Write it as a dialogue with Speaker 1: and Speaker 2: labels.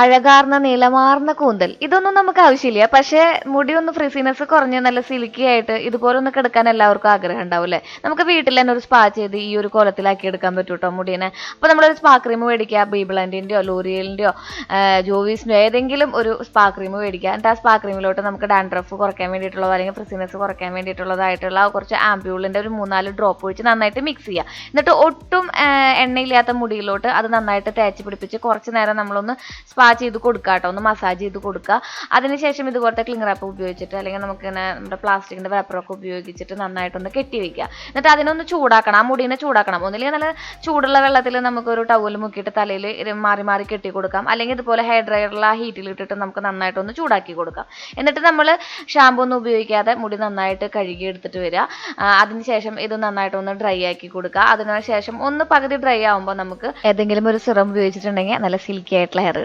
Speaker 1: അഴകാർന്ന നീളമാർന്ന കൂന്തൽ ഇതൊന്നും നമുക്ക് ആവശ്യമില്ല. പക്ഷെ മുടി ഒന്ന് ഫ്രിസിനെസ് കുറഞ്ഞ് നല്ല സിൽക്കി ആയിട്ട് ഇതുപോലെ ഒന്ന് കിടക്കാൻ എല്ലാവർക്കും ആഗ്രഹം ഉണ്ടാവും അല്ലേ? നമുക്ക് വീട്ടിൽ തന്നെ ഒരു സ്പാ ചെയ്ത് ഈ ഒരു കോലത്തിലാക്കി എടുക്കാൻ പറ്റും കേട്ടോ മുടീനെ. അപ്പോൾ നമ്മളൊരു സ്പാ ക്രീം മേടിക്കുക, ബീബ്ലൻഡിൻ്റെയോ ലോറിയലിൻ്റെയോ ജോവീസിൻ്റെയോ ഏതെങ്കിലും ഒരു സ്പാ ക്രീം മേടിക്കുക. എന്നിട്ട് ആ സ്പാ ക്രീമിലോട്ട് നമുക്ക് ഡാൻഡ്രഫ് കുറയ്ക്കാൻ വേണ്ടിയിട്ടുള്ളത് അല്ലെങ്കിൽ ഫ്രിസിനെസ് കുറയ്ക്കാൻ വേണ്ടിയിട്ടുള്ളതായിട്ടുള്ള കുറച്ച് ആംപ്യൂളിൻ്റെ ഒരു 3-4 ഡ്രോപ്പ് ഒഴിച്ച് നന്നായിട്ട് മിക്സ് ചെയ്യുക. എന്നിട്ട് ഒട്ടും എണ്ണയില്ലാത്ത മുടിയിലോട്ട് അത് നന്നായിട്ട് തേച്ച് പിടിപ്പിച്ച് കുറച്ച് നേരം നമ്മളൊന്ന് സ്പാ ചെയ്ത് കൊടുക്കുക കേട്ടോ, ഒന്ന് മസാജ് ചെയ്ത് കൊടുക്കുക. അതിനുശേഷം ഇതുപോലത്തെ ക്ലിംഗ് റാപ്പ് ഉപയോഗിച്ചിട്ട് അല്ലെങ്കിൽ നമുക്കിങ്ങനെ നമ്മുടെ പ്ലാസ്റ്റിക്കിൻ്റെ പേപ്പറൊക്കെ ഉപയോഗിച്ചിട്ട് നന്നായിട്ടൊന്ന് കെട്ടി വെക്കുക. എന്നിട്ട് അതിനൊന്ന് ചൂടാക്കണം, ആ മുടീനെ ചൂടാക്കണം. ഒന്നില്ലെങ്കിൽ നല്ല ചൂടുള്ള വെള്ളത്തിൽ നമുക്കൊരു ടവൽ മുക്കിയിട്ട് തലയിൽ മാറി മാറി കെട്ടി കൊടുക്കാം. അല്ലെങ്കിൽ ഇതുപോലെ ഹെയർ ഡ്രയറിൽ ആ ഹീറ്റിൽ ഇട്ടിട്ട് നമുക്ക് നന്നായിട്ടൊന്ന് ചൂടാക്കി കൊടുക്കാം. എന്നിട്ട് നമ്മൾ ഷാമ്പൂ ഒന്നും ഉപയോഗിക്കാതെ മുടി നന്നായിട്ട് കഴുകി എടുത്തിട്ട് വരിക. അതിനുശേഷം ഇത് നന്നായിട്ടൊന്ന് ഡ്രൈ ആക്കി കൊടുക്കുക. അതിനുശേഷം ഒന്ന് പകുതി ഡ്രൈ ആകുമ്പോൾ നമുക്ക് ഏതെങ്കിലും ഒരു സിറം ഉപയോഗിച്ചിട്ടുണ്ടെങ്കിൽ നല്ല സിൽക്കി ആയിട്ടുള്ള ഹെയർ